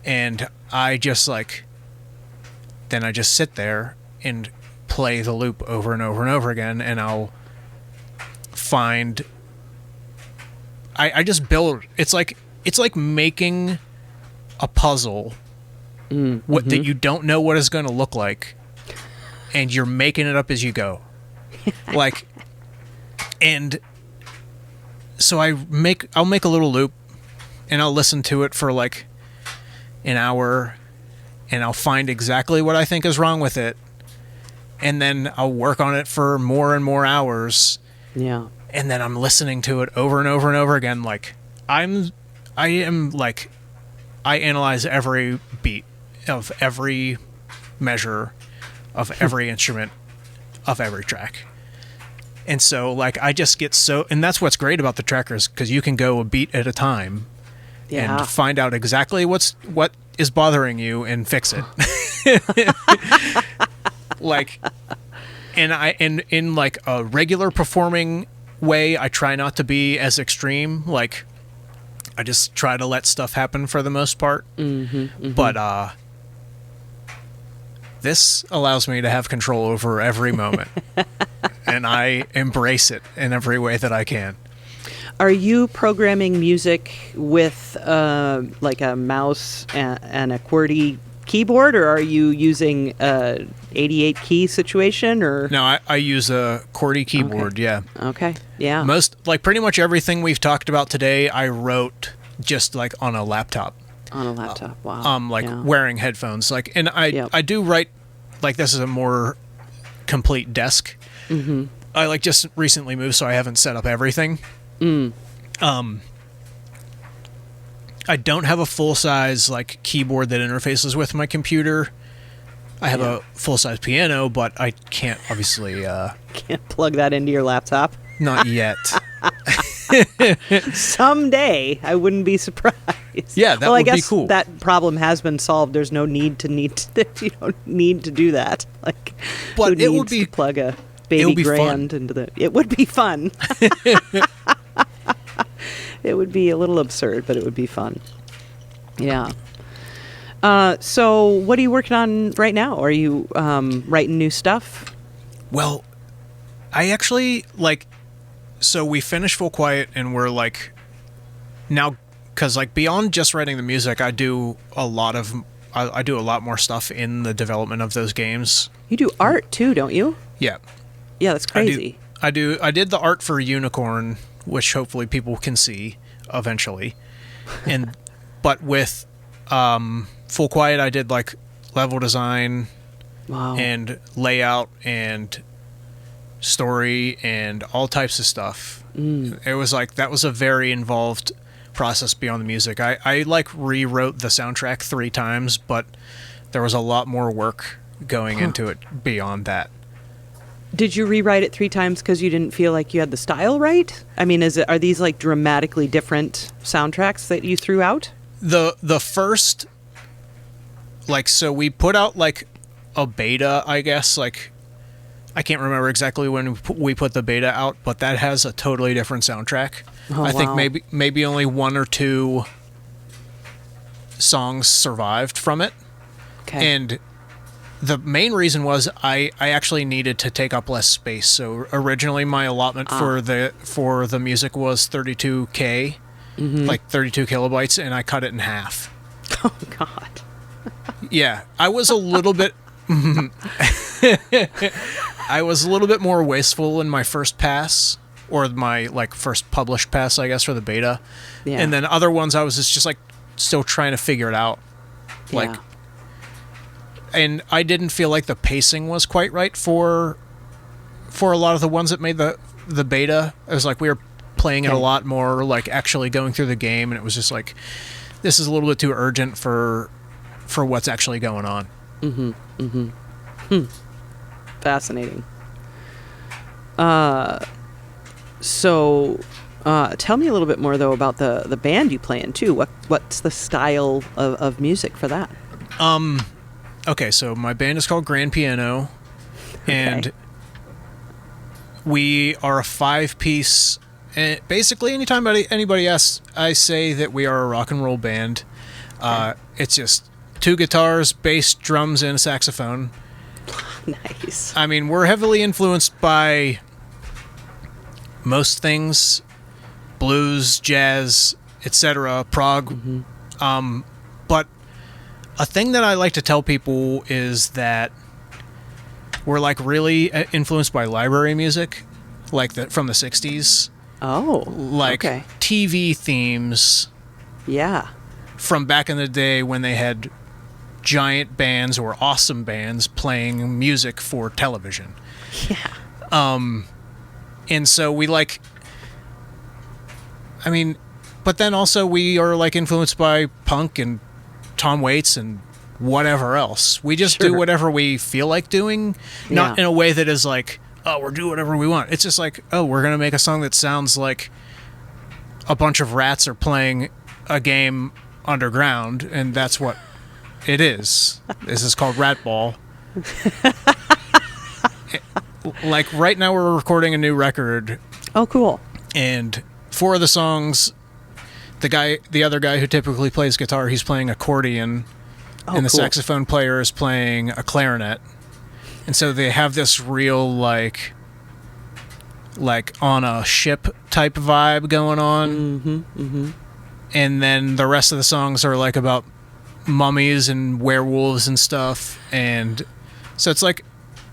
And I just like. Then I just sit there and play the loop over and over and over again, and I'll find I just build. It's like making a puzzle that you don't know what it's going to look like, and you're making it up as you go. Like, and so I'll make a little loop, and I'll listen to it for like an hour, and I'll find exactly what I think is wrong with it, and then I'll work on it for more and more hours. Yeah. And then I'm listening to it over and over and over again. Like, I analyze every beat of every measure of every instrument of every track. And so, like, I just get so... And that's what's great about the trackers, because you can go a beat at a time and find out exactly what is bothering you and fix it. Like... And in like a regular performing way, I try not to be as extreme. Like, I just try to let stuff happen for the most part. But this allows me to have control over every moment. And I embrace it in every way that I can. Are you programming music with like a mouse and a QWERTY keyboard, or are you using a 88 key situation? Or no, I use a QWERTY keyboard. Okay. Yeah. Okay. Yeah. Pretty much everything we've talked about today, I wrote just like on a laptop. On a laptop. Wow. Wearing headphones. And I do write, this is a more complete desk. Mm-hmm. I just recently moved, so I haven't set up everything. I don't have a full-size keyboard that interfaces with my computer. I have a full-size piano, but I can't obviously can't plug that into your laptop. Not yet. Someday, I wouldn't be surprised. Yeah, that would be cool. That problem has been solved. There's no need to you don't need to do that. But it would be to plug a baby grand into the. It would be fun. It would be a little absurd, but it would be fun. Yeah. So what are you working on right now? Are you writing new stuff? Well, I actually so we finished Full Quiet, and we're now, because beyond just writing the music, I do a lot more stuff in the development of those games. You do art too, don't you? Yeah. Yeah, that's crazy. I did the art for Unicorn, which hopefully people can see eventually. But with Full Quiet, I did level design, wow, and layout and story and all types of stuff. It was that was a very involved process beyond the music. I rewrote the soundtrack 3 times, but there was a lot more work going into it beyond that. Did you rewrite it 3 times because you didn't feel like you had the style right? I mean, are these dramatically different soundtracks that you threw out? The first, so we put out a beta, I guess. I can't remember exactly when we put the beta out, but that has a totally different soundtrack. Oh, I think wow. maybe only 1 or 2 songs survived from it. Okay. And the main reason was I actually needed to take up less space. So originally my allotment for the music was 32K, 32 kilobytes, and I cut it in half. Oh God. Yeah, I was a little bit I was a little bit more wasteful in my first pass, or my first published pass, I guess, for the beta. Yeah. And then other ones I was just still trying to figure it out. Yeah. And I didn't feel like the pacing was quite right for a lot of the ones that made the beta. It was we were playing it a lot more, actually going through the game, and it was just this is a little bit too urgent for what's actually going on. Mm-hmm. Mm-hmm. Fascinating. So tell me a little bit more though about the band you play in too. What's the style of music for that? Okay, so my band is called Grand Piano, and we are a 5-piece. And basically, anytime anybody asks, I say that we are a rock and roll band. It's just 2 guitars, bass, drums, and a saxophone. Nice. I mean, we're heavily influenced by most things, blues, jazz, etc., prog. Mm-hmm. But a thing that I like to tell people is that we're like really influenced by library music, like from the 60s. Oh, like okay. TV themes. Yeah. From back in the day when they had giant bands or awesome bands playing music for television. Yeah. And so we like, I mean, but then also we are like influenced by punk and Tom Waits and whatever else. We just do whatever we feel like doing, not in a way that is like, oh, we're doing whatever we want. It's just like, oh, we're going to make a song that sounds like a bunch of rats are playing a game underground, and that's what it is. This is called Rat Ball. Like right now we're recording a new record. Oh, cool. And 4 of the songs, the other guy who typically plays guitar, he's playing accordion. and the cool. saxophone player is playing a clarinet. And so they have this real, like on a ship type vibe going on. And then the rest of the songs are like about mummies and werewolves and stuff. And so it's like,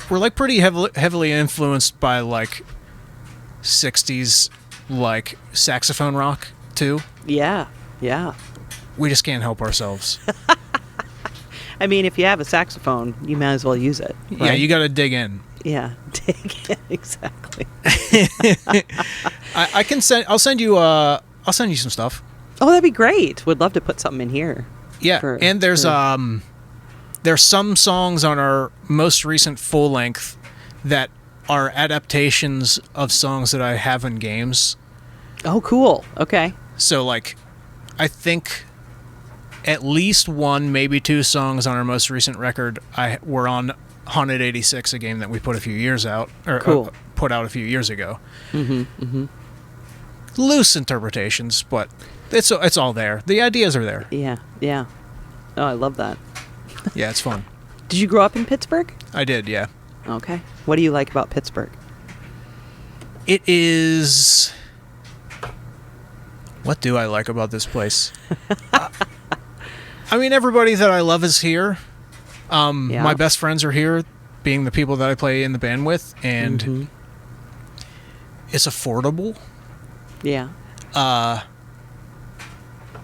we're like pretty heavily influenced by like 60s like saxophone rock too. Yeah. We just can't help ourselves. I mean, if you have a saxophone, you might as well use it. Right? Yeah, you got to dig in. Yeah, dig in, exactly. I'll send you some stuff. Oh, that'd be great. Would love to put something in here. Yeah, and there's some songs on our most recent full length that are adaptations of songs that I have in games. Oh, cool. Okay. So like, I think at least one, maybe two songs on our most recent record were on Haunted 86, a game that we put a few years out, or cool. Put out a few years ago. Loose interpretations, but it's all there. The ideas are there. Yeah. Oh, I love that. Yeah, it's fun. Did you grow up in Pittsburgh? I did, yeah. Okay. What do you like about Pittsburgh? It is... What do I like about this place? I mean, everybody that I love is here. My best friends are here, being the people that I play in the band with, and it's affordable. Yeah.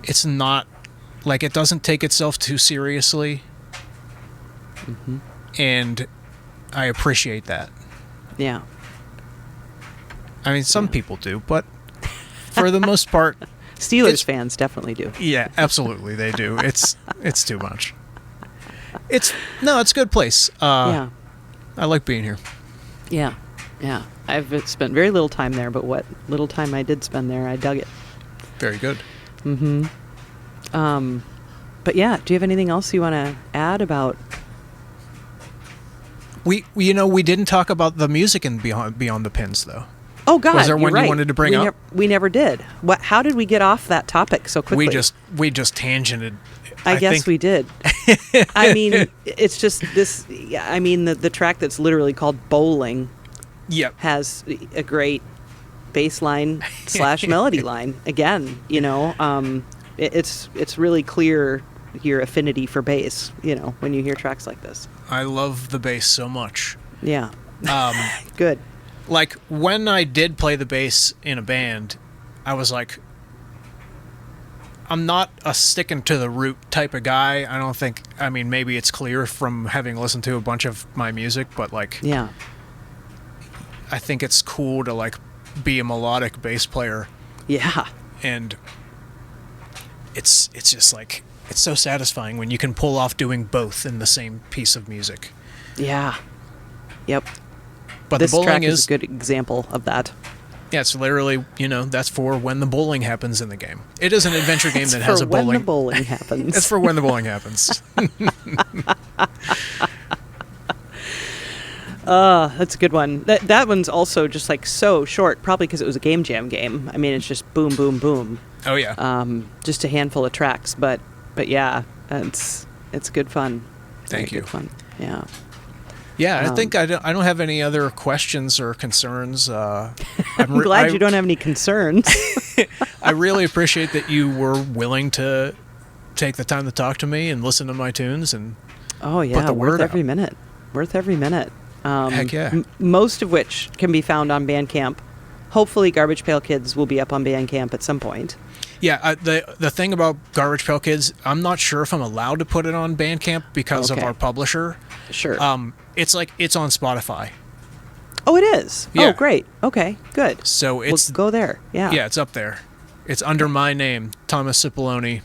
It's not, like, it doesn't take itself too seriously. And I appreciate that. Yeah. I mean, some people do, but for the most part... Steelers fans definitely do. Yeah, absolutely, they do. It's too much. It's a good place. Yeah. I like being here. Yeah. I've spent very little time there, but what little time I did spend there, I dug it. Very good. But yeah, do you have anything else you want to add about? We didn't talk about the music in Beyond the Pins, though. Oh God, was there you're one right. you wanted to bring up? We never did. How did we get off that topic so quickly? We just tangented. I guess we did. I mean, it's just this. I mean, the track that's literally called Bowling. Yep. Has a great bass line / melody line. Again, it's really clear your affinity for bass. When you hear tracks like this. I love the bass so much. Yeah. Good. Like, when I did play the bass in a band, I was like, I'm not a sticking to the root type of guy. I don't think, I mean, maybe it's clear from having listened to a bunch of my music, but like, yeah, I think it's cool to like be a melodic bass player. Yeah. And it's just like, it's so satisfying when you can pull off doing both in the same piece of music. Yeah. Yep. But this the bowling track is a good example of that. Yeah, it's literally, that's for when the bowling happens in the game. It is an adventure game that has a bowling. When the bowling happens. It's for when the bowling happens. That's a good one. That one's also just like so short, probably because it was a game jam game. I mean, it's just boom, boom, boom. Oh yeah. Just a handful of tracks, but yeah, it's good fun. Thank you. Good fun. Yeah. Yeah, I think I don't have any other questions or concerns. I'm glad you don't have any concerns. I really appreciate that you were willing to take the time to talk to me and listen to my tunes and put the word out. Every minute. Worth every minute. Heck yeah. Most of which can be found on Bandcamp. Hopefully Garbage Pail Kids will be up on Bandcamp at some point. Yeah, the thing about Garbage Pail Kids, I'm not sure if I'm allowed to put it on Bandcamp because of our publisher. Sure. It's like, it's on Spotify. Oh, it is? Yeah. Oh, great. Okay, good. So it's... We'll go there, yeah. Yeah, it's up there. It's under my name, Thomas Cipollone.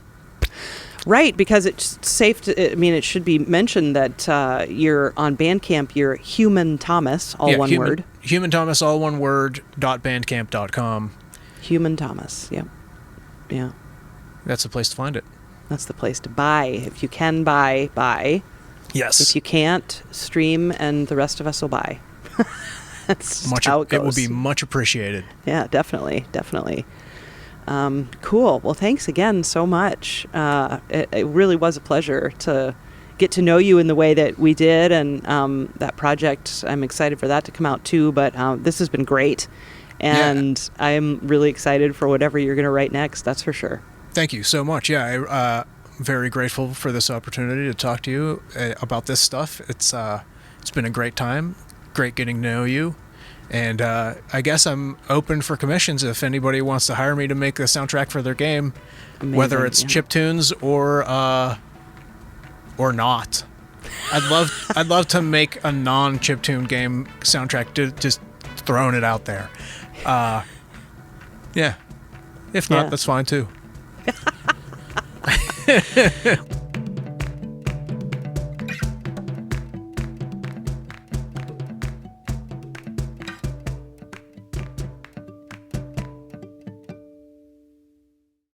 Right, because it's safe to... I mean, it should be mentioned that you're on Bandcamp, you're Human Thomas, all one word. Human Thomas, all one word, .bandcamp.com. Human Thomas, yep. Yeah. That's the place to find it. That's the place to buy. If you can buy. Yes. If you can't, stream, and the rest of us will buy. That's just how it goes. It will be much appreciated. Yeah, definitely. Cool. Well, thanks again so much. It really was a pleasure to get to know you in the way that we did, and that project, I'm excited for that to come out too. But this has been great, and I'm really excited for whatever you're going to write next. That's for sure. Thank you so much. Yeah, I'm very grateful for this opportunity to talk to you about this stuff. It's been a great time, great getting to know you. And I guess I'm open for commissions if anybody wants to hire me to make the soundtrack for their game, Amazing, whether it's chiptunes or not. I'd love to make a non-chiptune game soundtrack. Just throwing it out there. Yeah. If not, that's fine too.